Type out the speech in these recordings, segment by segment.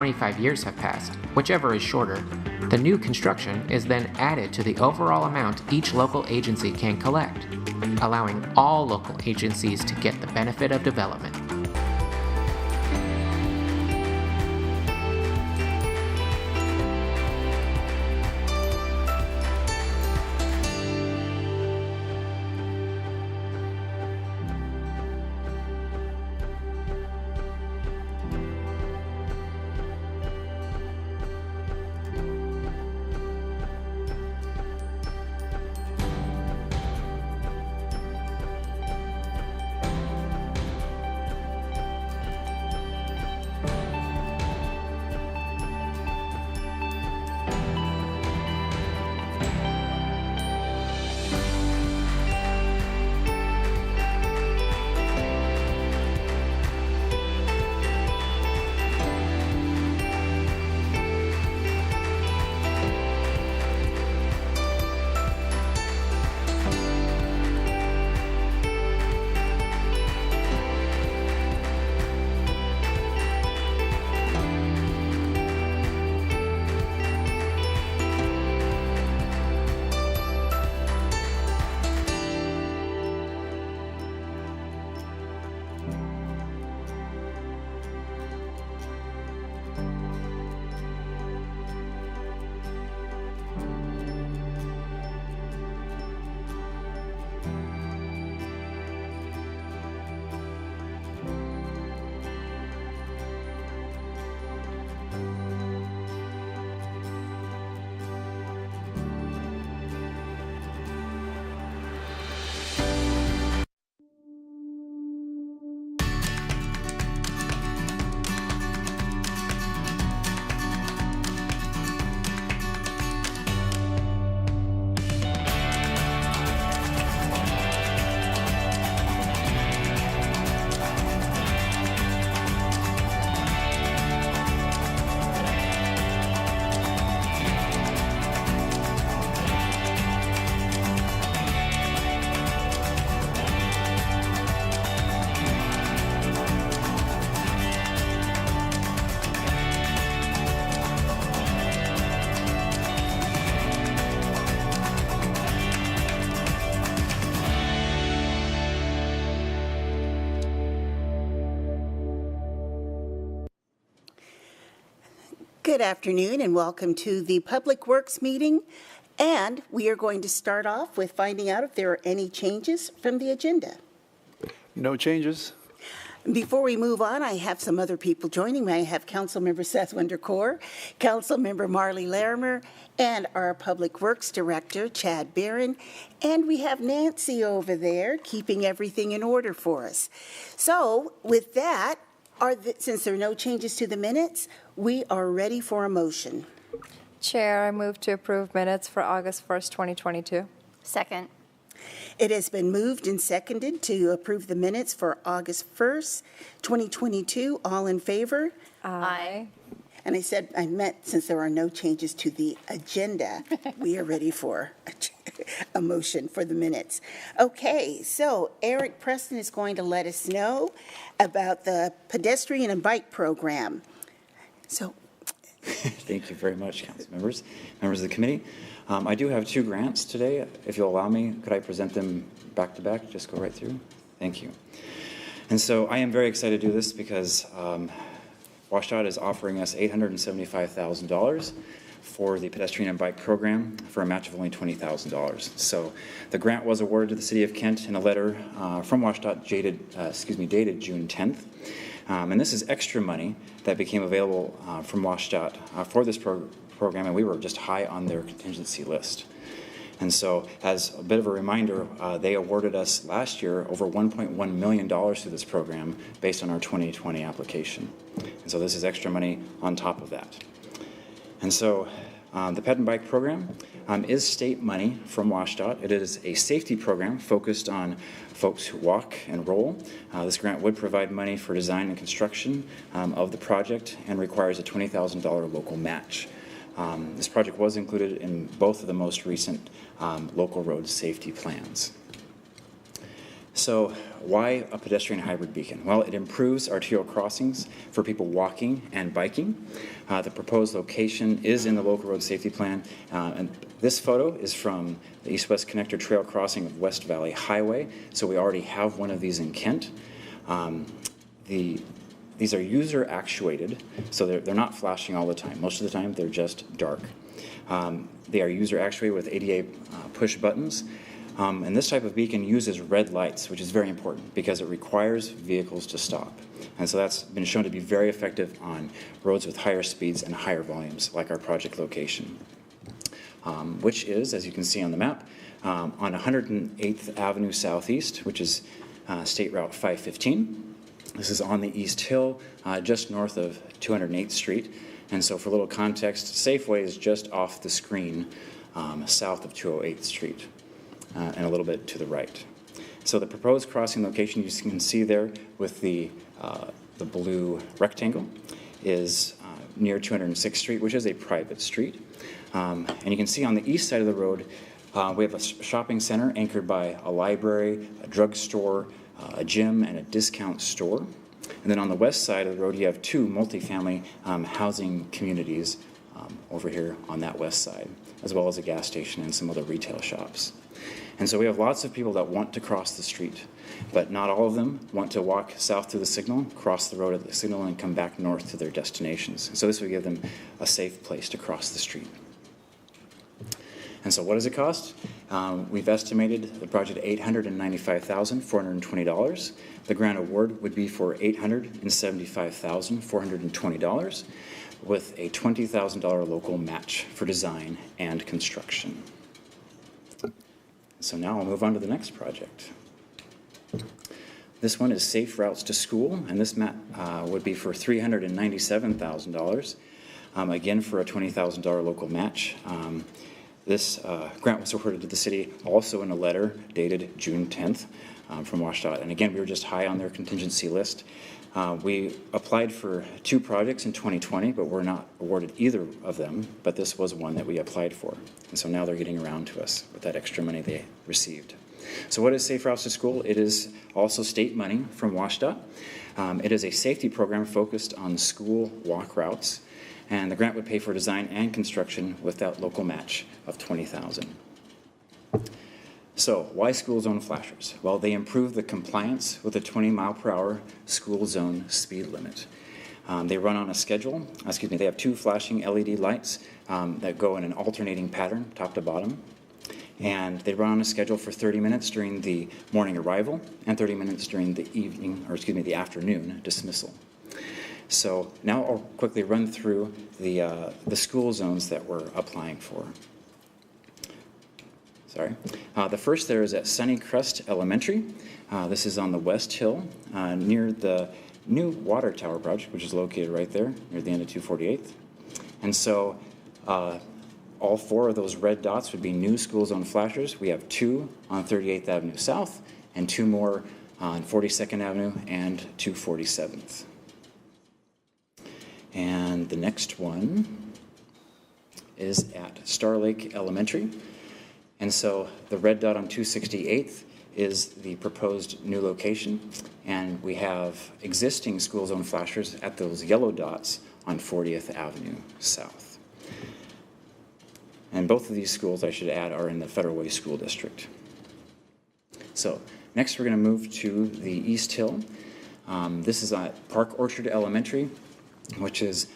25 years have passed, whichever is shorter, the new construction is then added to the overall amount each local agency can collect, allowing all local agencies to get the benefit of development. Good afternoon and welcome to the Public Works meeting. And we are going to start off with finding out if there are any changes from the agenda. No changes. Before we move on, I have some other people joining me. I have Councilmember Seth Windercore, Councilmember Marley Larimer, and our Public Works Director, Chad Bieren. And we have Nancy over there keeping everything in order for us. So with that, since there are no changes to the minutes, we are ready for a motion. Chair, I move to approve minutes for August 1st, 2022. Second. It has been moved and seconded to approve the minutes for August 1st, 2022. All in favor? Aye. And I meant since there are no changes to the agenda, we are ready for a motion for the minutes. Okay, so Erik Preston is going to let us know about the pedestrian and bike program. So, thank you very much, council members, members of the committee. I do have two grants today. If you'll allow me, could I present them back to back? Just go right through. Thank you. And so I am very excited to do this because WashDOT is offering us $875,000 for the pedestrian and bike program for a match of only $20,000. So the grant was awarded to the City of Kent in a letter from WashDOT dated June 10th. And this is extra money that became available from WashDOT for this program, and we were just high on their contingency list. And so as a bit of a reminder, they awarded us last year over $1.1 million through this program based on our 2020 application. And so this is extra money on top of that. And so the Ped and Bike program is state money from WashDOT. It is a safety program focused on folks who walk and roll. This grant would provide money for design and construction of the project and requires a $20,000 local match. This project was included in both of the most recent local road safety plans. So why a pedestrian hybrid beacon? Well, it improves arterial crossings for people walking and biking. The proposed location is in the local road safety plan. And this photo is from the East-West Connector Trail crossing of West Valley Highway. So we already have one of these in Kent. These are user actuated, so they're not flashing all the time. Most of the time, they're just dark. They are user actuated with ADA push buttons. And this type of beacon uses red lights, which is very important because it requires vehicles to stop. And so that's been shown to be very effective on roads with higher speeds and higher volumes, like our project location, which is, as you can see on the map, on 108th Avenue Southeast, which is State Route 515. This is on the East Hill, just north of 208th Street. And so for a little context, Safeway is just off the screen south of 208th Street. And a little bit to the right. So the proposed crossing location you can see there with the blue rectangle is near 206th Street, which is a private street. And you can see on the east side of the road, we have a shopping center anchored by a library, a drugstore, a gym, and a discount store. And then on the west side of the road, you have two multifamily housing communities over here on that west side, as well as a gas station and some other retail shops. And so we have lots of people that want to cross the street, but not all of them want to walk south to the signal, cross the road at the signal, and come back north to their destinations. So this would give them a safe place to cross the street. And so what does it cost? We've estimated the project at $895,420. The grant award would be for $875,420 with a $20,000 local match for design and construction. So now I'll move on to the next project. This one is Safe Routes to School, and this map would be for $397,000, again for a $20,000 local match. This grant was awarded to the city also in a letter dated June 10th from WashDOT. And again, we were just high on their contingency list. We applied for 2 projects in 2020, but were not awarded either of them, but this was one that we applied for. And so now they're getting around to us with that extra money they received. So what is Safe Routes to School? It is also state money from WashDOT. It is a safety program focused on school walk routes, and the grant would pay for design and construction with that local match of $20,000. So why school zone flashers? Well, they improve the compliance with the 20-mile-per-hour school zone speed limit. They run on a schedule. They have 2 flashing LED lights that go in an alternating pattern, top to bottom. And they run on a schedule for 30 minutes during the morning arrival and 30 minutes during the the afternoon dismissal. So now I'll quickly run through the school zones that we're applying for. The first there is at Sunnycrest Elementary. This is on the West Hill near the new water tower project, which is located right there near the end of 248th. And so all 4 of those red dots would be new school zone flashers. We have 2 on 38th Avenue South and 2 more on 42nd Avenue and 247th. And the next one is at Star Lake Elementary. And so the red dot on 268th is the proposed new location, and we have existing school zone flashers at those yellow dots on 40th Avenue South. And both of these schools, I should add, are in the Federal Way School District. So next we're going to move to the East Hill. This is at Park Orchard Elementary, which is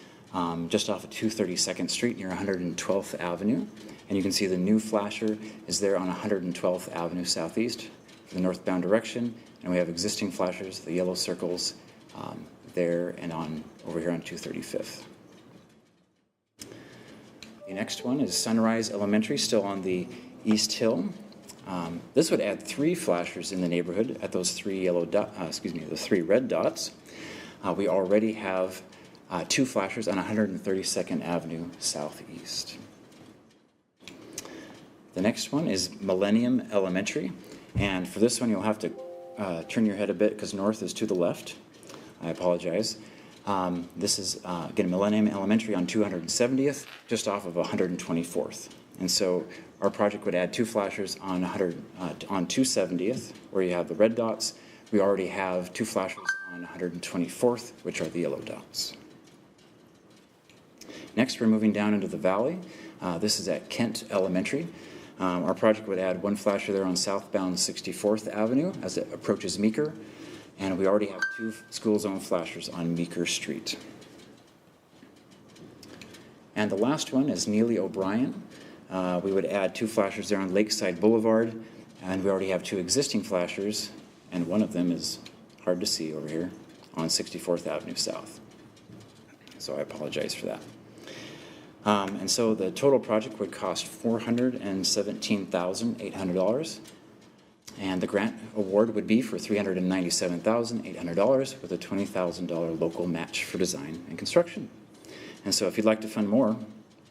just off of 232nd Street near 112th Avenue. And you can see the new flasher is there on 112th Avenue Southeast for the northbound direction. And we have existing flashers, the yellow circles, there and over here on 235th. The next one is Sunrise Elementary, still on the East Hill. This would add 3 flashers in the neighborhood at those 3 those 3 red dots. We already have 2 flashers on 132nd Avenue Southeast. The next one is Millennium Elementary, and for this one you'll have to turn your head a bit because north is to the left. I apologize. This is, again, Millennium Elementary on 270th, just off of 124th. And so our project would add 2 flashers on 270th, where you have the red dots. We already have 2 flashers on 124th, which are the yellow dots. Next, we're moving down into the valley. This is at Kent Elementary. Our project would add 1 flasher there on southbound 64th Avenue as it approaches Meeker, and we already have 2 school zone flashers on Meeker Street. And the last one is Neely O'Brien. We would add 2 flashers there on Lakeside Boulevard, and we already have 2 existing flashers, and one of them is hard to see over here on 64th Avenue South. So I apologize for that. And so the total project would cost $417,800, and the grant award would be for $397,800 with a $20,000 local match for design and construction. And so if you'd like to fund more,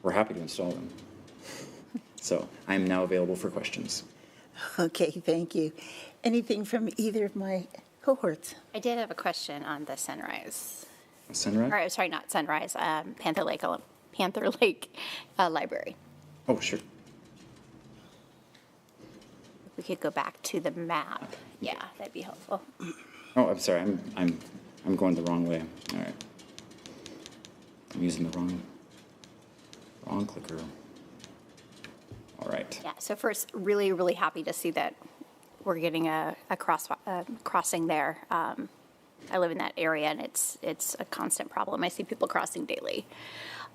we're happy to install them. So I am now available for questions. Okay, thank you. Anything from either of my cohorts? I did have a question on the Sunrise. Sunrise? Or, sorry, not Sunrise, Panther Lake Library. Oh, sure. If we could go back to the map, yeah, that'd be helpful. Oh, I'm sorry. I'm going the wrong way. All right. I'm using the wrong clicker. All right. Yeah, so first, really, really happy to see that we're getting a crossing there. I live in that area, and it's a constant problem. I see people crossing daily.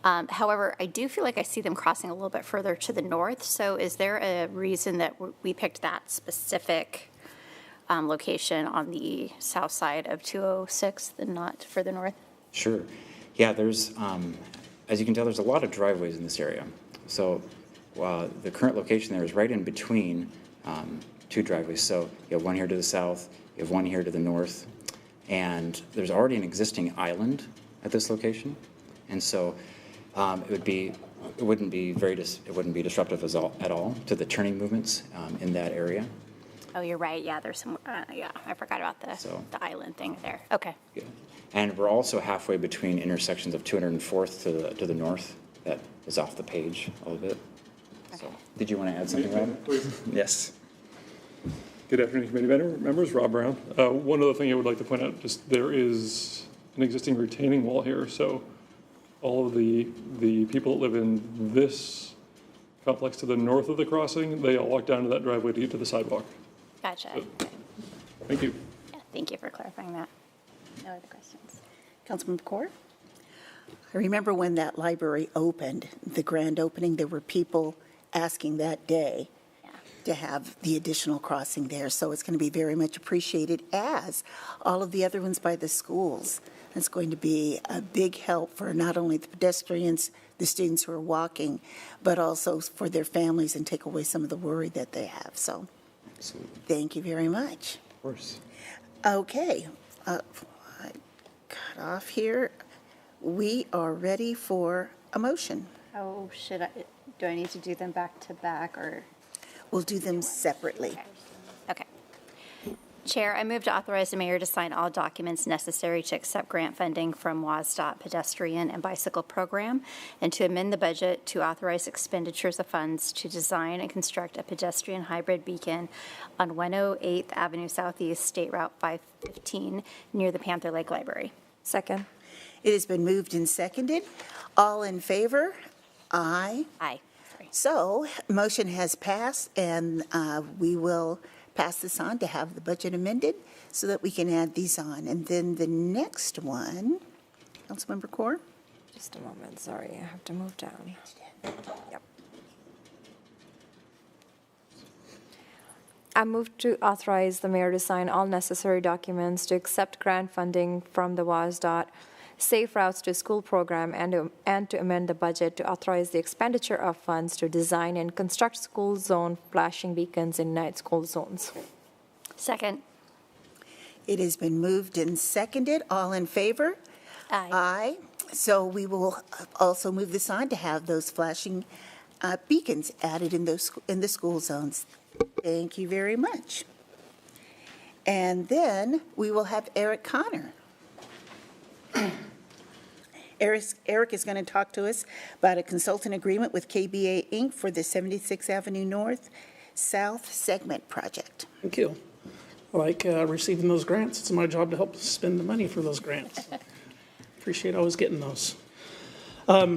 However, I do feel like I see them crossing a little bit further to the north. So is there a reason that we picked that specific location on the south side of 206 and not further north? Sure. Yeah, there's, as you can tell, there's a lot of driveways in this area. So the current location there is right in between 2 driveways. So you have one here to the south, you have one here to the north, and there's already an existing island at this location. And so it wouldn't be disruptive at all to the turning movements in that area. Oh, you're right. Yeah, there's some. Yeah, I forgot about the island thing there. Okay. Yeah. And we're also halfway between intersections of 204th to the north. That is off the page a little bit. Okay. So, did you want to add something, Rob? Please. Yes. Good afternoon, committee members. Rob Brown. One other thing I would like to point out, just there is an existing retaining wall here, so all of the people that live in this complex to the north of the crossing, they all walk down to that driveway to get to the sidewalk. Gotcha. So, thank you. Yeah, thank you for clarifying that. No other questions. Councilmember Corr? I remember when that library opened, the grand opening, there were people asking that day to have the additional crossing there. So it's going to be very much appreciated, as all of the other ones by the schools. It's going to be a big help for not only the pedestrians, the students who are walking, but also for their families and take away some of the worry that they have. So Absolutely. Thank you very much. Of course. Okay. I cut off here. We are ready for a motion. Oh, do I need to do them back to back, or? We'll do them separately. Okay. Chair, I move to authorize the mayor to sign all documents necessary to accept grant funding from WSDOT Pedestrian and Bicycle Program, and to amend the budget to authorize expenditures of funds to design and construct a pedestrian hybrid beacon on 108th Avenue Southeast, State Route 515, near the Panther Lake Library. Second. It has been moved and seconded. All in favor? Aye. Aye. Sorry. So, motion has passed, and we will pass this on to have the budget amended so that we can add these on. And then the next one, Councilmember Corr? Just a moment, sorry, I have to move down. Yep. I move to authorize the mayor to sign all necessary documents to accept grant funding from the WSDOT Safe Routes to School program, and to amend the budget to authorize the expenditure of funds to design and construct school zone flashing beacons in night school zones. Second. It has been moved and seconded. All in favor? Aye. Aye. So we will also move this on to have those flashing beacons added in the school zones. Thank you very much. And then we will have Erik Connor. Erik is going to talk to us about a consultant agreement with KBA Inc. for the 76th Avenue North South Segment Project. Thank you. I like receiving those grants. It's my job to help spend the money for those grants. Appreciate always getting those.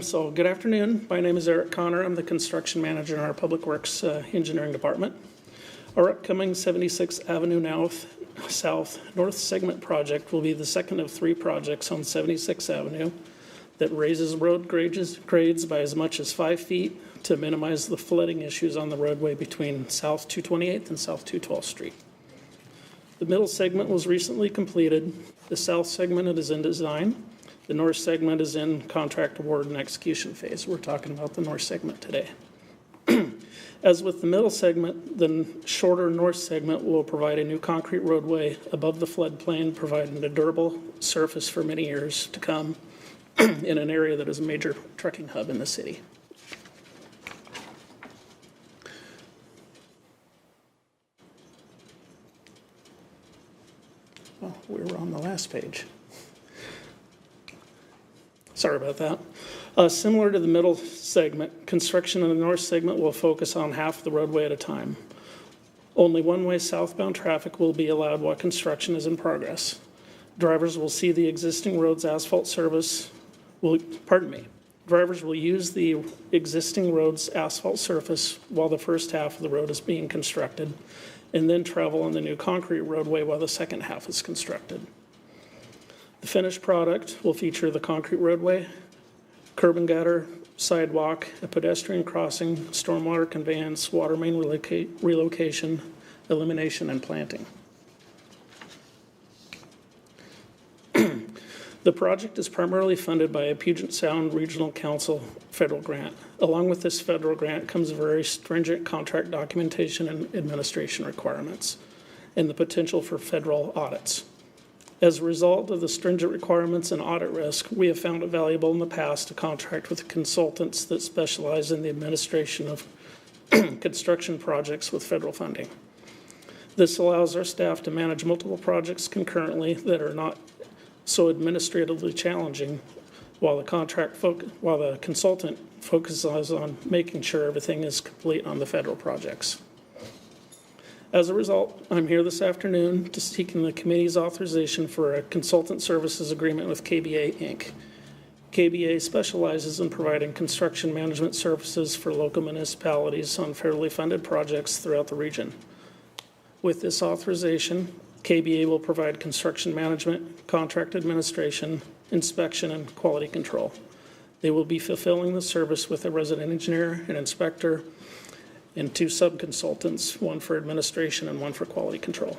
So good afternoon. My name is Erik Connor. I'm the construction manager in our Public Works Engineering Department. Our upcoming 76th Avenue South North Segment project will be the second of 3 projects on 76th Avenue that raises road grades by as much as 5 feet to minimize the flooding issues on the roadway between South 228th and South 212th Street. The middle segment was recently completed. The south segment is in design. The north segment is in contract award and execution phase. We're talking about the north segment today. As with the middle segment, the shorter north segment will provide a new concrete roadway above the floodplain, providing a durable surface for many years to come in an area that is a major trucking hub in the city. Oh, we were on the last page. Sorry about that. Similar to the middle segment, construction in the north segment will focus on half the roadway at a time. Only one-way southbound traffic will be allowed while construction is in progress. Drivers will see the existing road's asphalt surface. Drivers will use the existing road's asphalt surface while the first half of the road is being constructed, and then travel on the new concrete roadway while the second half is constructed. The finished product will feature the concrete roadway, curb and gutter, sidewalk, a pedestrian crossing, stormwater conveyance, water main relocation, elimination, and planting. The project is primarily funded by a Puget Sound Regional Council federal grant. Along with this federal grant comes very stringent contract documentation and administration requirements, and the potential for federal audits. As a result of the stringent requirements and audit risk, we have found it valuable in the past to contract with consultants that specialize in the administration of construction projects with federal funding. This allows our staff to manage multiple projects concurrently that are not so administratively challenging, while the consultant focuses on making sure everything is complete on the federal projects. As a result, I'm here this afternoon to seeking the committee's authorization for a consultant services agreement with KBA Inc. KBA specializes in providing construction management services for local municipalities on federally funded projects throughout the region. With this authorization, KBA will provide construction management, contract administration, inspection, and quality control. They will be fulfilling the service with a resident engineer, an inspector, and 2 sub-consultants, 1 for administration and 1 for quality control.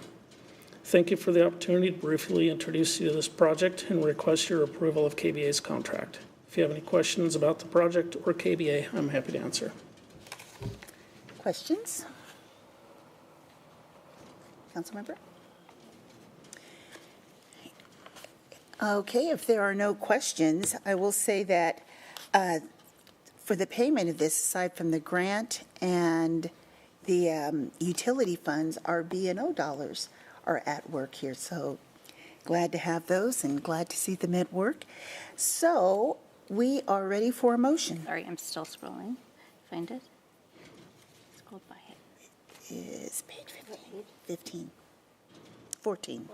Thank you for the opportunity to briefly introduce you to this project and request your approval of KBA's contract. If you have any questions about the project or KBA, I'm happy to answer. Questions? Councilmember? Okay, if there are no questions, I will say that for the payment of this, aside from the grant and the utility funds, our B&O dollars are at work here. So glad to have those and glad to see them at work. So we are ready for a motion. Sorry, I'm still scrolling. Find it. Scroll by it. It is page 15. 14.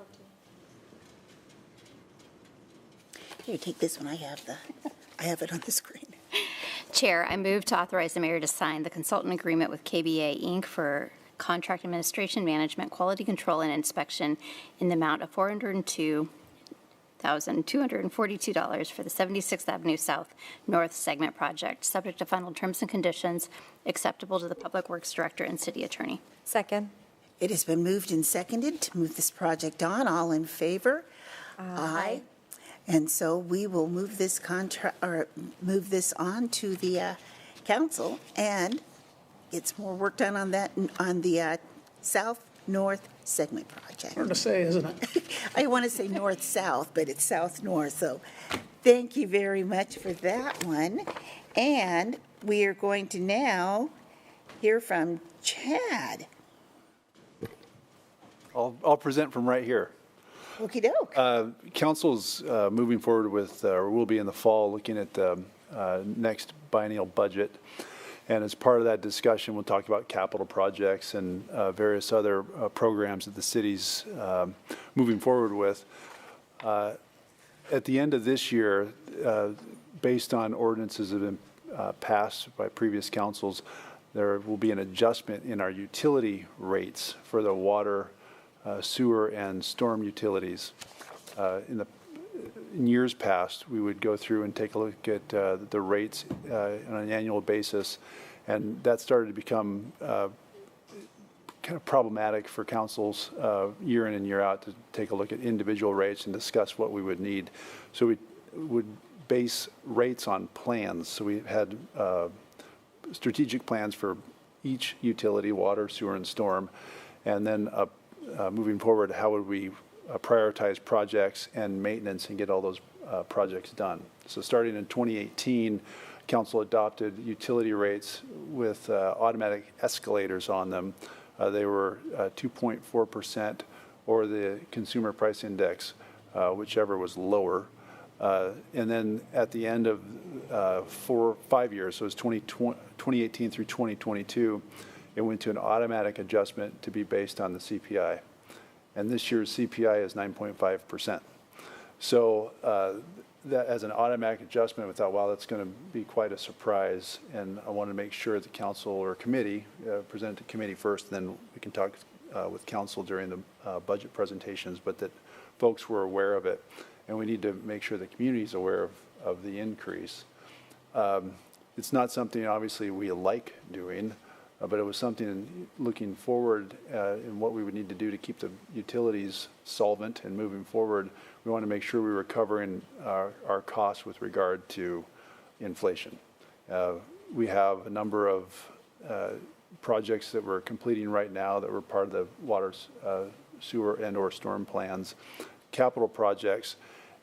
Here, take this one. I have it on the screen. Chair, I move to authorize the mayor to sign the consultant agreement with KBA Inc. for contract administration, management, quality control, and inspection in the amount of $402,242 for the 76th Avenue South North Segment project, subject to final terms and conditions acceptable to the Public Works Director and City Attorney. Second. It has been moved and seconded to move this project on. All in favor? Aye. And so we will move this move this on to the council and get some more work done on that, on the south-north segment project. Hard to say, isn't it? I want to say north-south, but it's south-north. So thank you very much for that one. And we are going to now hear from Chad. I'll present from right here. Okey doke. Council's moving forward with, or will be in the fall, looking at the next biennial budget. And as part of that discussion, we'll talk about capital projects and various other programs that the city's moving forward with. At the end of this year, based on ordinances that have been passed by previous councils, there will be an adjustment in our utility rates for the water, sewer, and storm utilities. In years past, we would go through and take a look at the rates on an annual basis, and that started to become kind of problematic for councils year in and year out to take a look at individual rates and discuss what we would need. So we would base rates on plans. So we had strategic plans for each utility, water, sewer, and storm, and then moving forward, how would we prioritize projects and maintenance and get all those projects done. So starting in 2018, council adopted utility rates with automatic escalators on them. They were 2.4% or the consumer price index, whichever was lower. And then at the end of 5 years, so it was 2018 through 2022, it went to an automatic adjustment to be based on the CPI. And this year's CPI is 9.5%. So that as an automatic adjustment, we thought, wow, that's going to be quite a surprise. And I want to make sure the council or committee, present to committee first, then we can talk with council during the budget presentations, but that folks were aware of it. And we need to make sure the community is aware of the increase. It's not something, obviously, we like doing, but it was something looking forward in what we would need to do to keep the utilities solvent and moving forward. We want to make sure we were covering our costs with regard to inflation. We have a number of projects that we're completing right now that were part of the water, sewer, and or storm plans, capital projects.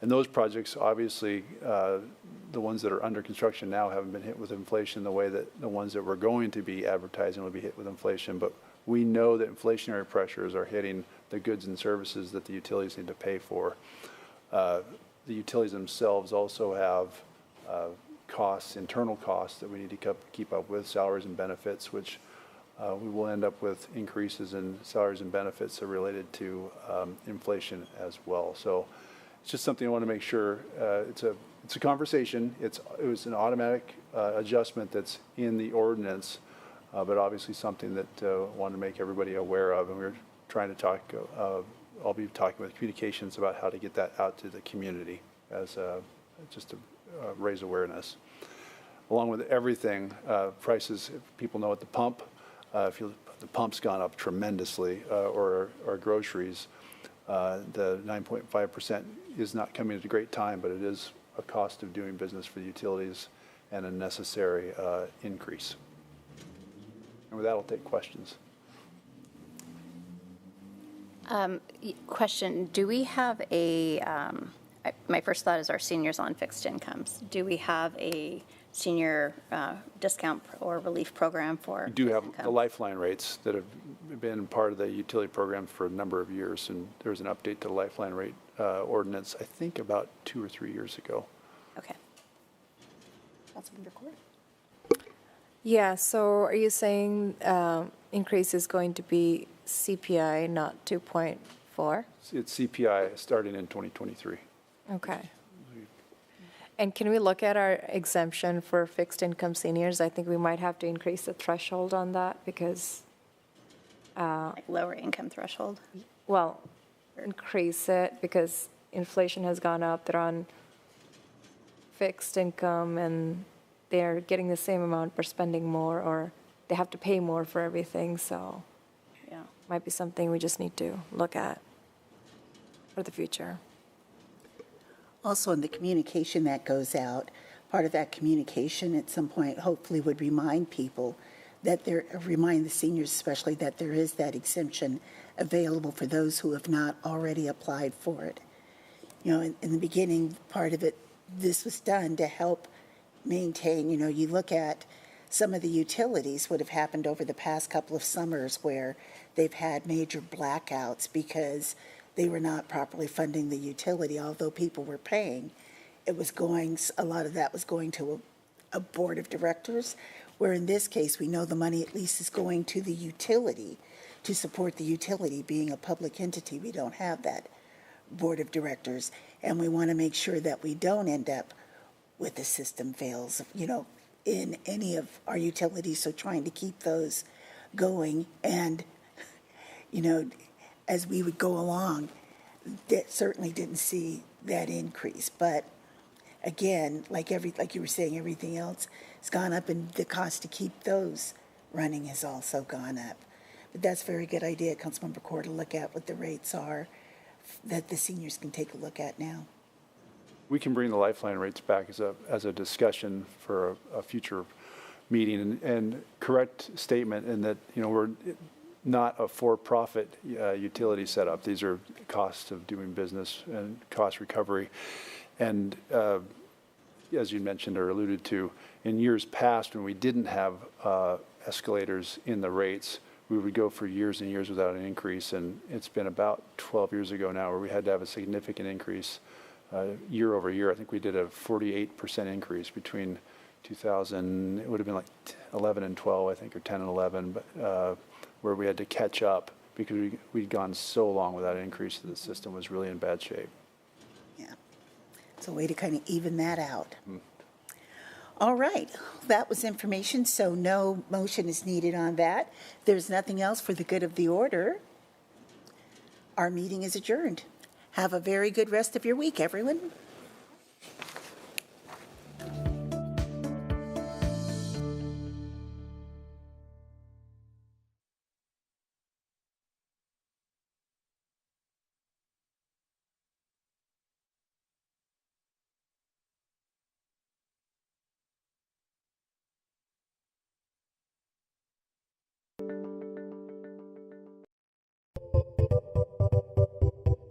And those projects, obviously, the ones that are under construction now haven't been hit with inflation the way that the ones that we're going to be advertising will be hit with inflation. But we know that inflationary pressures are hitting the goods and services that the utilities need to pay for. The utilities themselves also have costs, internal costs that we need to keep up with, salaries and benefits, which we will end up with increases in salaries and benefits that are related to inflation as well. So it's just something I want to make sure it's a conversation. It was an automatic adjustment that's in the ordinance, but obviously something that I want to make everybody aware of. And we're trying to talk. I'll be talking with communications about how to get that out to the community as just to raise awareness. Along with everything, prices. If people know at the pump, the pump's gone up tremendously, or groceries. The 9.5% is not coming at a great time, but it is a cost of doing business for the utilities and a necessary increase. And with that, I'll take questions. Question, do we have my first thought is our seniors on fixed incomes. Do we have a senior discount or relief program for? We do have the lifeline rates that have been part of the utility program for a number of years, and there was an update to the lifeline rate ordinance, I think about 2 or 3 years ago. Okay. Councilmember Court. Yeah, so are you saying increase is going to be CPI, not 2.4? It's CPI starting in 2023. Okay. And can we look at our exemption for fixed income seniors? I think we might have to increase the threshold on that because Like lower income threshold? well, increase it because inflation has gone up. They're on fixed income and they're getting the same amount but spending more, or they have to pay more for everything. So Yeah. might be something we just need to look at for the future. Also, in the communication that goes out, part of that communication at some point hopefully would remind people that remind the seniors especially that there is that exemption available for those who have not already applied for it. You know, in the beginning, part of it, this was done to help maintain, you know, you look at some of the utilities, what have happened over the past couple of summers where they've had major blackouts because they were not properly funding the utility, although people were paying. It was going, a lot of that was going to a board of directors, where in this case, we know the money at least is going to the utility to support the utility. Being a public entity, we don't have that board of directors, and we want to make sure that we don't end up with the system fails, in any of our utilities. So trying to keep those going, and as we would go along, that certainly didn't see that increase. But again, like you were saying, everything else has gone up, and the cost to keep those running has also gone up. But that's a very good idea, Councilmember Core, to look at what the rates are that the seniors can take a look at now. We can bring the lifeline rates back as a discussion for a future meeting, and correct statement in that, we're not a for-profit utility setup. These are costs of doing business and cost recovery. And as you mentioned or alluded to, in years past when we didn't have escalators in the rates, we would go for years and years without an increase. And it's been about 12 years ago now where we had to have a significant increase year over year. I think we did a 48% increase between 2000, it would have been like 11 and 12, I think, or 10 and 11, but where we had to catch up because we'd gone so long without an increase that the system was really in bad shape. Yeah, it's a way to kind of even that out. All right, that was information, so no motion is needed on that. There's nothing else for the good of the order. Our meeting is adjourned. Have a very good rest of your week, everyone.